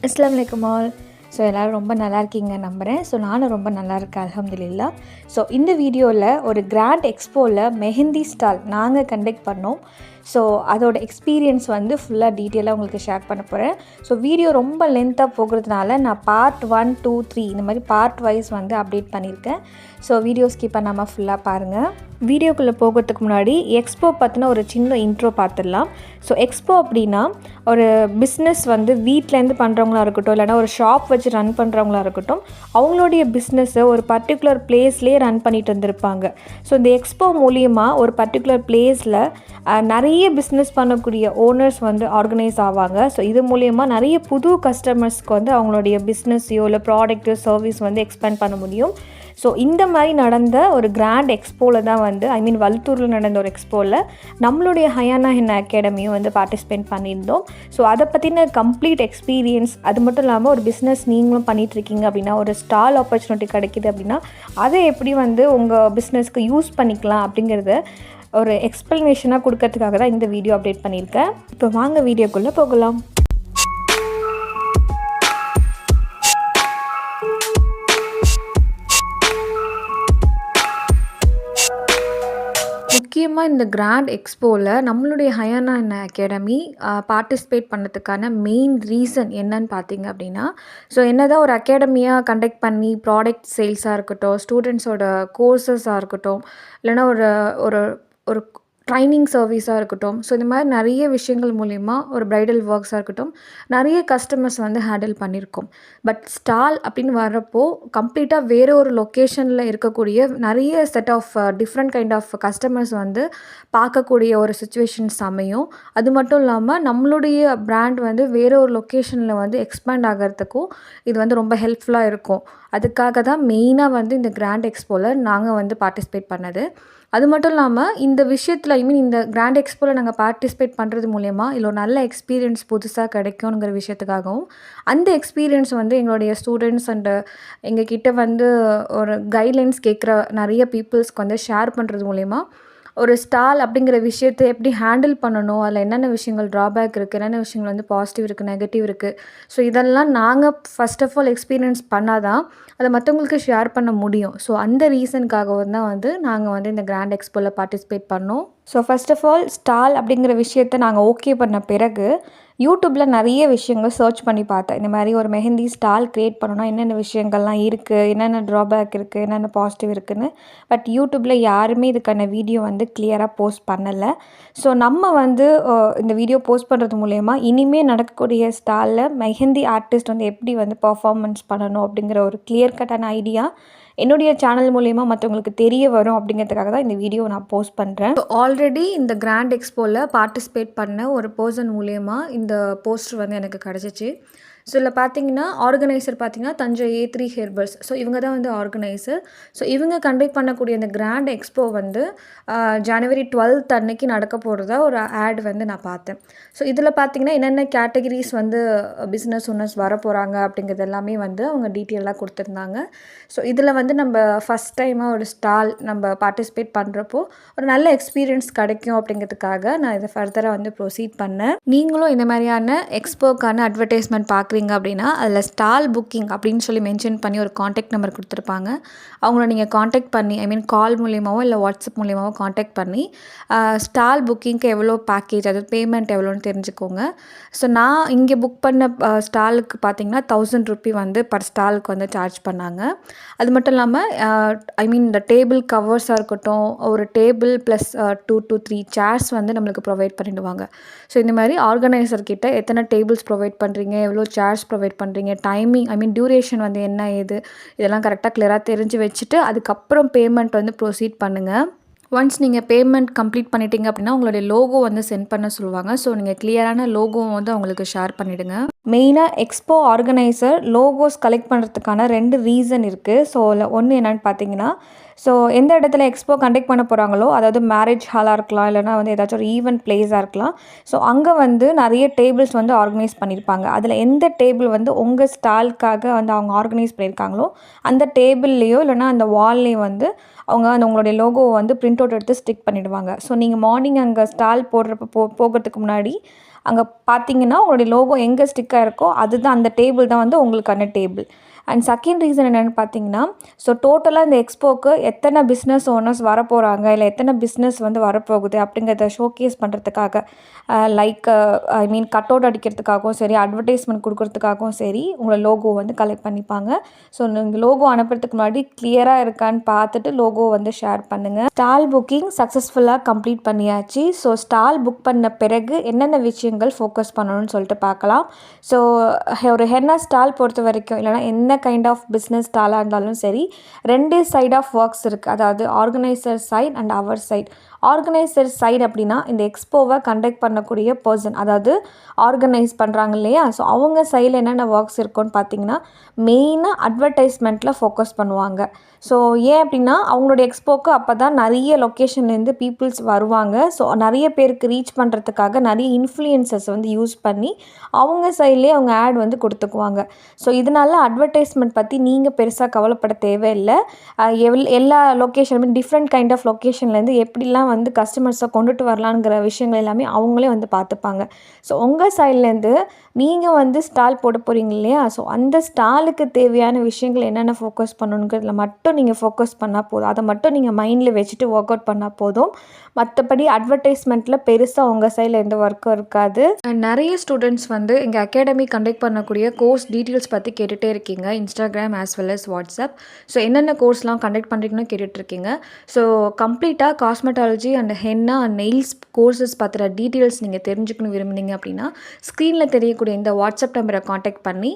அஸ்ஸலாமு அலைக்கும் all. So எல்லோரும் ரொம்ப நல்லா இருக்கீங்க நம்புகிறேன். ஸோ நானும் ரொம்ப நல்லா இருக்கேன், அல்ஹம்துலில்லாஹ். ஸோ இந்த வீடியோவில் ஒரு கிராண்ட் எக்ஸ்போவில் மெஹந்தி ஸ்டால் நாங்கள் கண்டக்ட் பண்ணோம். ஸோ அதோட எக்ஸ்பீரியன்ஸ் வந்து ஃபுல்லாக டீட்டெயிலாக உங்களுக்கு ஷேர் பண்ண போகிறேன். ஸோ வீடியோ ரொம்ப லென்த்தாக போகிறதுனால நான் பார்ட் 1, 2, 3 இந்த மாதிரி பார்ட் வைஸ் வந்து அப்டேட் பண்ணியிருக்கேன். ஸோ வீடியோ ஸ்கிப் பண்ணாமல் ஃபுல்லாக பாருங்கள். வீடியோக்குள்ளே போகிறதுக்கு முன்னாடி எக்ஸ்போ பற்றின ஒரு சின்ன இன்ட்ரோ பார்த்துடலாம். ஸோ எக்ஸ்போ அப்படின்னா ஒரு பிஸ்னஸ் வந்து வீட்டிலேருந்து பண்ணுறவங்களா இருக்கட்டும், இல்லைனா ஒரு ஷாப் வச்சு ரன் பண்ணுறவங்களா இருக்கட்டும், அவங்களுடைய பிஸ்னஸை ஒரு பர்டிகுலர் பிளேஸ்லேயே ரன் பண்ணிட்டு இருந்திருப்பாங்க. ஸோ இந்த எக்ஸ்போ மூலியமாக ஒரு பர்டிகுலர் பிளேஸில் நிறைய பிஸ்னஸ் பண்ணக்கூடிய ஓனர்ஸ் வந்து ஆர்கனைஸ் ஆவாங்க. ஸோ இது மூலியமாக நிறைய புது கஸ்டமர்ஸ்க்கு வந்து அவங்களுடைய பிஸ்னஸையோ இல்லை ப்ராடக்ட்டோ சர்வீஸ் வந்து எக்ஸ்பேண்ட் பண்ண முடியும். ஸோ இந்த மாதிரி நடந்த ஒரு கிராண்ட் எக்ஸ்போவில் தான் வந்து வல்தூரில் நடந்த ஒரு எக்ஸ்போவில் நம்மளுடைய ஹயானா ஹென்னா அகாடமியும் வந்து பார்ட்டிசிபேட் பண்ணியிருந்தோம். ஸோ அதை பற்றின கம்ப்ளீட் எக்ஸ்பீரியன்ஸ், அது மட்டும் இல்லாமல் ஒரு பிஸ்னஸ் நீங்களும் பண்ணிகிட்ருக்கீங்க அப்படின்னா, ஒரு ஸ்டால் ஆப்பர்ச்சுனிட்டி கிடைக்கிது அப்படின்னா அதை எப்படி வந்து உங்கள் பிஸ்னஸ்க்கு யூஸ் பண்ணிக்கலாம் அப்படிங்கிறத ஒரு எக்ஸ்ப்ளனேஷனாக கொடுக்கறதுக்காக தான் இந்த வீடியோ அப்டேட் பண்ணியிருக்கேன். இப்போ வாங்க வீடியோக்குள்ளே போகலாம். முக்கியமாக இந்த கிராண்ட் எக்ஸ்போவில் நம்மளுடைய ஹயானா ஹென்னா அகாடமி பார்ட்டிசிபேட் பண்ணதுக்கான மெயின் ரீசன் என்னன்னு பார்த்தீங்க அப்படின்னா, ஸோ என்ன தான் ஒரு அகாடமியாக கண்டக்ட் பண்ணி ப்ராடக்ட் சேல்ஸாக இருக்கட்டும், ஸ்டூடெண்ட்ஸோட கோர்சஸாக இருக்கட்டும், இல்லைனா ஒரு ஒரு ஒரு ட்ரைனிங் சர்வீஸாக இருக்கட்டும், ஸோ இந்த மாதிரி நிறைய விஷயங்கள் மூலிமா ஒரு ப்ரைடல் ஒர்க்ஸாக இருக்கட்டும், நிறைய கஸ்டமர்ஸ் வந்து ஹேண்டில் பண்ணியிருக்கோம். பட் ஸ்டால் அப்படின்னு வர்றப்போ கம்ப்ளீட்டாக வேறு ஒரு லொக்கேஷனில் இருக்கக்கூடிய நிறைய set of different kind of customers வந்து பார்க்கக்கூடிய ஒரு சுச்சுவேஷன்ஸ் அமையும். அது மட்டும் இல்லாமல் நம்மளுடைய பிராண்ட் வந்து வேறு ஒரு லொக்கேஷனில் வந்து எக்ஸ்பேண்ட் ஆகிறதுக்கும் இது வந்து ரொம்ப ஹெல்ப்ஃபுல்லாக இருக்கும். அதுக்காக தான் மெயினாக வந்து இந்த கிராண்ட் எக்ஸ்போவில் நாங்கள் வந்து பார்ட்டிசிபேட் பண்ணது. அது மட்டும் இல்லாமல் இந்த விஷயத்தில் இந்த கிராண்ட் எக்ஸ்போவில் நாங்கள் பார்ட்டிசிபேட் பண்ணுறது மூலயமா இல்லை ஒரு நல்ல எக்ஸ்பீரியன்ஸ் புதுசாக கிடைக்குங்கிற விஷயத்துக்காகவும், அந்த எக்ஸ்பீரியன்ஸ் வந்து எங்களுடைய ஸ்டூடெண்ட்ஸ் அண்டு எங்ககிட்ட வந்து ஒரு கைட்லைன்ஸ் கேட்குற நிறைய பீப்புள்ஸ்க்கு வந்து ஷேர் பண்ணுறது மூலயமா ஒரு ஸ்டால் அப்படிங்கிற விஷயத்தை எப்படி ஹேண்டில் பண்ணணும், அதில் என்னென்ன விஷயங்கள் ட்ராபேக் இருக்குது, என்னென்ன விஷயங்கள் வந்து பாசிட்டிவ் இருக்குது, நெகட்டிவ் இருக்குது, ஸோ இதெல்லாம் நாங்கள் ஃபஸ்ட் ஆஃப் ஆல் எக்ஸ்பீரியன்ஸ் பண்ணால் தான் அதை மற்றவங்களுக்கு ஷேர் பண்ண முடியும். ஸோ அந்த ரீசனுக்காகவும் தான் வந்து நாங்கள் வந்து இந்த கிராண்ட் எக்ஸ்போவில் பார்ட்டிசிபேட் பண்ணோம். So first of all stall அப்படிங்கிற விஷயத்தை நாங்கள் ஓகே பண்ண பிறகு யூடியூப்பில் நிறைய விஷயங்கள் சர்ச் பண்ணி பார்த்தேன். இந்த மாதிரி ஒரு மெஹந்தி ஸ்டால் க்ரியேட் பண்ணணும்னா என்னென்ன விஷயங்கள்லாம் இருக்குது, என்னென்ன ட்ராபேக் இருக்குது, என்னென்ன பாசிட்டிவ் இருக்குதுன்னு. பட் யூடியூப்பில் யாருமே இதுக்கான வீடியோ வந்து கிளியராக போஸ்ட் பண்ணலை. ஸோ நம்ம வந்து இந்த வீடியோ போஸ்ட் பண்ணுறது மூலயமா இனிமேல் நடக்கக்கூடிய ஸ்டாலில் மெஹந்தி ஆர்டிஸ்ட் வந்து எப்படி வந்து பர்ஃபார்மன்ஸ் பண்ணணும் அப்படிங்கிற ஒரு கிளியர் கட்டான ஐடியா என்னுடைய சேனல் மூலயமா மற்றவங்களுக்கு தெரிய வரும் அப்படிங்கிறதுக்காக தான் இந்த வீடியோ நான் போஸ்ட் பண்ணுறேன். ஆல்ரெடி இந்த கிராண்ட் எக்ஸ்போவில் பார்ட்டிசிபேட் பண்ண ஒரு பர்சன் மூலயமா இந்த போஸ்டர் வந்து எனக்கு கிடச்சிச்சு. ஸோ இதில் பார்த்தீங்கன்னா ஆர்கனைசர் பார்த்தீங்கன்னா தஞ்சை A3 ஹெர்பல்ஸ். ஸோ இவங்க தான் வந்து ஆர்கனைசர். ஸோ இவங்க கண்டக்ட் பண்ணக்கூடிய இந்த கிராண்ட் எக்ஸ்போ வந்து ஜனவரி 12 அன்னைக்கு நடக்க போகிறதா ஒரு ஆட் வந்து நான் பார்த்தேன். ஸோ இதில் பார்த்தீங்கன்னா என்னென்ன கேட்டகரிஸ் வந்து பிஸ்னஸ் ஓனர்ஸ் வர போகிறாங்க அப்படிங்கிறது எல்லாமே வந்து அவங்க டீட்டெயிலாக கொடுத்துருந்தாங்க. ஸோ இதில் வந்து நம்ம ஃபஸ்ட் டைமாக ஒரு ஸ்டால் நம்ம பார்ட்டிசிபேட் பண்ணுறப்போ ஒரு நல்ல எக்ஸ்பீரியன்ஸ் கிடைக்கும் அப்படிங்கிறதுக்காக நான் இதை ஃபர்தராக வந்து ப்ரொசீட் பண்ணேன். நீங்களும் இந்த மாதிரியான எக்ஸ்போக்கான அட்வர்டைஸ்மெண்ட் பார்க்குறீங்க அப்படின்னா அதில் ஸ்டால் புக்கிங் அப்படின்னு சொல்லி மென்ஷன் பண்ணி ஒரு காண்டாக்ட் நம்பர் கொடுத்துருப்பாங்க. அவங்கள நீங்கள் காண்டாக்ட் பண்ணி கால் மூலியமாவோ இல்லை வாட்ஸ்அப் மூலியமாவோ காண்டாக்ட் பண்ணி ஸ்டால் புக்கிங்க்கு எவ்வளோ பேக்கேஜ், அதாவது பேமெண்ட் எவ்வளோன்னு தெரிஞ்சுக்கோங்க. ஸோ நான் இங்கே புக் பண்ண ஸ்டாலுக்கு பார்த்தீங்கன்னா 1000 ரூபி வந்து பர் ஸ்டாலுக்கு வந்து சார்ஜ் பண்ணாங்க. அது மட்டும் இல்லாமல் இந்த டேபிள் கவர்ஸாக இருக்கட்டும், ஒரு டேபிள் ப்ளஸ் 2 to 3 சேர்ஸ் வந்து நம்மளுக்கு ப்ரொவைட் பண்ணிவிடுவாங்க. ஸோ இந்த மாதிரி ஆர்கனைசர்கிட்ட எத்தனை டேபிள்ஸ் ப்ரொவைட் பண்ணுறீங்க, எவ்வளோ சேர்ஸ் ப்ரொவைட் பண்ணுறீங்க, டைமிங் டியூரேஷன் வந்து என்ன ஏது, இதெல்லாம் கரெக்டாக கிளியராக தெரிஞ்சு வச்சுட்டு அதுக்கப்புறம் பேமெண்ட் வந்து ப்ரொசீட் பண்ணுங்கள். ஒன்ஸ் நீங்கள் பேமெண்ட் கம்ப்ளீட் பண்ணிட்டீங்க அப்படின்னா உங்களுடைய லோகோ வந்து சென்ட் பண்ண சொல்லுவாங்க. ஸோ நீங்கள் கிளியரான லோகோ வந்து அவங்களுக்கு ஷேர் பண்ணிவிடுங்க. மெயினாக எக்ஸ்போ ஆர்கனைசர் லோகோஸ் கலெக்ட் பண்ணுறதுக்கான 2 ரீசன் இருக்குது. ஸோ ஒன்று என்னென்னு பார்த்தீங்கன்னா, ஸோ எந்த இடத்துல எக்ஸ்போ கண்டக்ட் பண்ண போகிறாங்களோ, அதாவது மேரேஜ் ஹாலாக இருக்கலாம், இல்லைனா வந்து ஏதாச்சும் ஒரு ஈவெண்ட் பிளேஸாக இருக்கலாம். ஸோ அங்கே வந்து நிறைய டேபிள்ஸ் வந்து ஆர்கனைஸ் பண்ணியிருப்பாங்க. அதில் எந்த டேபிள் வந்து உங்கள் ஸ்டாலுக்காக வந்து அவங்க ஆர்கனைஸ் பண்ணியிருக்காங்களோ அந்த டேபிள்லேயோ இல்லைனா அந்த வால்லேயோ வந்து அவங்க அந்த உங்களுடைய லோகோவை வந்து பிரிண்ட் அவுட் எடுத்து ஸ்டிக் பண்ணிவிடுவாங்க. ஸோ நீங்கள் மார்னிங் அங்கே ஸ்டால் போடுறப்போ போகிறதுக்கு முன்னாடி அங்கே பார்த்தீங்கன்னா உங்களுடைய லோகோ எங்கே ஸ்டிக் ஆகிருக்கோ அதுதான், அந்த டேபிள் தான் வந்து உங்களுக்கான டேபிள். அண்ட் செகண்ட் ரீசன் என்னென்னு பார்த்தீங்கன்னா, ஸோ டோட்டலாக இந்த எக்ஸ்போக்கு எத்தனை பிஸ்னஸ் ஓனர்ஸ் வரப்போகிறாங்க, இல்லை எத்தனை பிஸ்னஸ் வந்து வரப்போகுது அப்படிங்கிறத ஷோகேஸ் பண்ணுறதுக்காக, லைக் கட் அவுட் அடிக்கிறதுக்காகவும் சரி, அட்வர்டைஸ்மெண்ட் கொடுக்குறதுக்காகவும் சரி உங்களை லோகோ வந்து கலெக்ட் பண்ணிப்பாங்க. ஸோ நீங்கள் லோகோ அனுப்புறதுக்கு முன்னாடி கிளியராக இருக்கான்னு பார்த்துட்டு லோகோ வந்து ஷேர் பண்ணுங்கள். ஸ்டால் புக்கிங் சக்ஸஸ்ஃபுல்லாக கம்ப்ளீட் பண்ணியாச்சு. ஸோ ஸ்டால் புக் பண்ண பிறகு என்னென்ன விஷயங்கள் ஃபோக்கஸ் பண்ணணும்னு சொல்லிட்டு பார்க்கலாம். ஸோ ஒரு ஹென்னா ஸ்டால் பொறுத்த வரைக்கும், இல்லைனா என்ன கைண்ட் ஆஃப் பிஸ்னஸ் ஸ்டாலாக இருந்தாலும் சரி, 2 சைட் ஆஃப் ஒர்க்ஸ் இருக்குது. அதாவது ஆர்கனைசர் சைட் அண்ட் அவர் சைட். ஆர்கனைசர் சைடு அப்படின்னா இந்த எக்ஸ்போவை கண்டக்ட் பண்ணக்கூடிய பர்சன், அதாவது ஆர்கனைஸ் பண்ணுறாங்க இல்லையா, ஸோ அவங்க சைடில் என்னென்ன ஒர்க்ஸ் இருக்குன்னு பார்த்தீங்கன்னா, மெயினாக அட்வர்டைஸ்மெண்ட்டில் ஃபோக்கஸ் பண்ணுவாங்க. ஸோ ஏன் அப்படின்னா அவங்களுடைய எக்ஸ்போக்கு அப்போ தான் நிறைய லொக்கேஷன்லேருந்து பீப்புள்ஸ் வருவாங்க. ஸோ நிறைய பேருக்கு ரீச் பண்ணுறதுக்காக நிறைய இன்ஃப்ளூயன்சர்ஸ் வந்து யூஸ் பண்ணி அவங்க சைட்லேயே அவங்க ஆட் வந்து கொடுத்துக்குவாங்க. ஸோ இதனால் அட்வர்டைஸ்மெண்ட் பற்றி நீங்கள் பெருசாக கவலைப்பட தேவையில்லை. எல்லா லொக்கேஷன் டிஃப்ரெண்ட் கைண்ட் ஆஃப் லொக்கேஷன்லேருந்து எப்படிலாம் வந்து கஸ்டமர்ஸை கொண்டுட்டு வரலாங்கிற விஷயங்கள் எல்லாமே அவங்களே வந்து பார்த்துப்பாங்க. ஸோ உங்கள் சைட்லேருந்து நீங்கள் வந்து ஸ்டால் போட போகிறீங்க இல்லையா, ஸோ அந்த ஸ்டாலுக்கு தேவையான விஷயங்கள் என்னென்ன ஃபோக்கஸ் பண்ணணுங்கிறதுல மட்டும் நீங்கள் ஃபோக்கஸ் பண்ணால் போதும். அதை மட்டும் நீங்கள் மைண்டில் வச்சுட்டு ஒர்க் அவுட் பண்ணால் போதும். மற்றபடி அட்வர்டைஸ்மெண்ட்டில் பெருசாக உங்கள் சைடில் எந்த ஒர்க்கும் இருக்காது. நிறைய ஸ்டூடெண்ட்ஸ் வந்து எங்கள் அகாடமி கண்டக்ட் பண்ணக்கூடிய கோர்ஸ் டீட்டெயில்ஸ் பற்றி கேட்டுகிட்டே இருக்கீங்க, Instagram as well as WhatsApp. So என்னென்ன கோர்ஸ்லாம் கண்டக்ட் பண்ணுறீங்கன்னு கேட்டுட்ருக்கீங்க. ஸோ கம்ப்ளீட்டாக cosmetology and henna and nails courses பற்றின டீட்டெயில்ஸ் நீங்கள் தெரிஞ்சுக்கணும் விரும்புனீங்க அப்படின்னா ஸ்க்ரீனில் தெரியக்கூடிய இந்த வாட்ஸ்அப் நம்பரை காண்டாக்ட் பண்ணி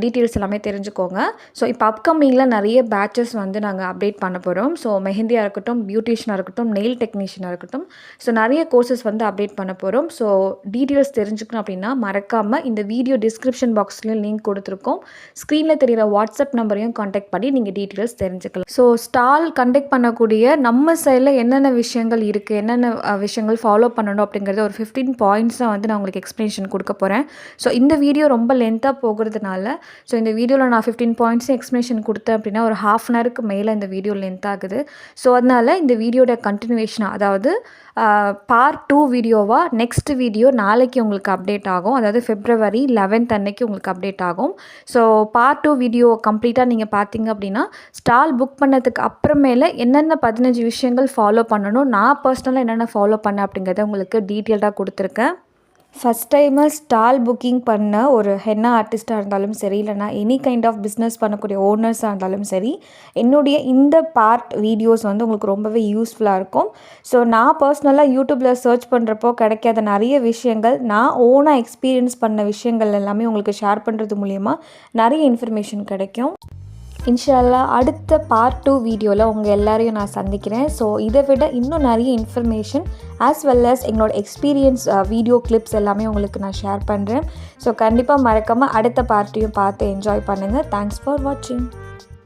டீட்டெயில்ஸ் எல்லாமே தெரிஞ்சுக்கோங்க. ஸோ இப்போ அப்கமிங்கில் நிறைய பேட்சஸ் வந்து நாங்கள் அப்டேட் பண்ண போகிறோம். ஸோ மெஹந்தியாக இருக்கட்டும், பியூட்டிஷியனாக இருக்கட்டும், நெயில் டெக்னீஷியனாக இருக்கட்டும், ஸோ நிறைய கோர்சஸ் வந்து அப்டேட் பண்ண போகிறோம். ஸோ டீட்டெயில்ஸ் தெரிஞ்சுக்கணும் அப்படின்னா மறக்காமல் இந்த வீடியோ டிஸ்கிரிப்ஷன் பாக்ஸ்லேயும் லிங்க் கொடுத்துருக்கோம். ஸ்க்ரீனில் தெரிகிற வாட்ஸ்அப் நம்பரையும் காண்டாக்ட் பண்ணி நீங்கள் டீட்டெயில்ஸ் தெரிஞ்சுக்கலாம். ஸோ ஸ்டால் கண்டக்ட் பண்ணக்கூடிய நம்ம சைடில் என்னென்ன விஷயங்கள் இருக்குது, என்னென்ன விஷயங்கள் ஃபாலோ பண்ணணும் அப்படிங்கிறத ஒரு 15 பாயிண்ட்ஸாக வந்து நான் உங்களுக்கு எக்ஸ்ப்ளனேஷன் கொடுக்க போகிறேன். ஸோ இந்த வீடியோ ரொம்ப லென்த்தாக போகிறதுனால, ஸோ இந்த வீடியோவில் நான் 15 பாயிண்ட்ஸும் எக்ஸ்ப்ளனேஷன் கொடுத்தேன் அப்படின்னா ஒரு ½ அன் ஹவருக்கு மேலே இந்த வீடியோ லென்த் ஆகுது. ஸோ அதனால் இந்த வீடியோட கண்டினியூவேஷனாக, அதாவது பார்ட் 2 வீடியோவாக நெக்ஸ்ட் வீடியோ நாளைக்கு உங்களுக்கு அப்டேட் ஆகும். அதாவது February 11th அன்னைக்கு உங்களுக்கு அப்டேட் ஆகும். ஸோ பார்ட் 2 வீடியோ கம்ப்ளீட்டாக நீங்கள் பார்த்தீங்க அப்படின்னா ஸ்டால் புக் பண்ணதுக்கு அப்புறமேல என்னென்ன 15 விஷயங்கள் ஃபாலோ பண்ணணும், நான் பர்சனலாக என்னென்ன ஃபாலோ பண்ணேன் அப்படிங்கிறத உங்களுக்கு டீட்டெயில்டாக கொடுத்துருக்கேன். ஃபஸ்ட் டைமாக ஸ்டால் புக்கிங் பண்ண ஒரு ஹென்னா ஆர்டிஸ்ட்டாக இருந்தாலும் சரி, இல்லைனா எனி கைண்ட் ஆஃப் பிஸ்னஸ் பண்ணக்கூடிய ஓனர்ஸாக இருந்தாலும் சரி, என்னுடைய இந்த பார்ட் வீடியோஸ் வந்து உங்களுக்கு ரொம்பவே யூஸ்ஃபுல்லாக இருக்கும். ஸோ நான் பர்சனலாக யூடியூப்பில் சர்ச் பண்ணுறப்போ கிடைக்காத நிறைய விஷயங்கள், நான் ஓனாக எக்ஸ்பீரியன்ஸ் பண்ண விஷயங்கள் எல்லாமே உங்களுக்கு ஷேர் பண்ணுறது மூலிமா நிறைய இன்ஃபர்மேஷன் கிடைக்கும். இன்ஷா அல்லாஹ் அடுத்த பார்ட் 2 வீடியோவில் உங்கள் எல்லாரையும் நான் சந்திக்கிறேன். ஸோ இதை விட இன்னும் நிறைய இன்ஃபர்மேஷன் ஆஸ் வெல் அஸ் எங்களோட எக்ஸ்பீரியன்ஸ் வீடியோ கிளிப்ஸ் எல்லாமே உங்களுக்கு நான் ஷேர் பண்ணுறேன். ஸோ கண்டிப்பாக மறக்காமல் அடுத்த பார்ட்டையும் பார்த்து என்ஜாய் பண்ணுங்கள். தேங்க்ஸ் ஃபார் வாட்சிங்.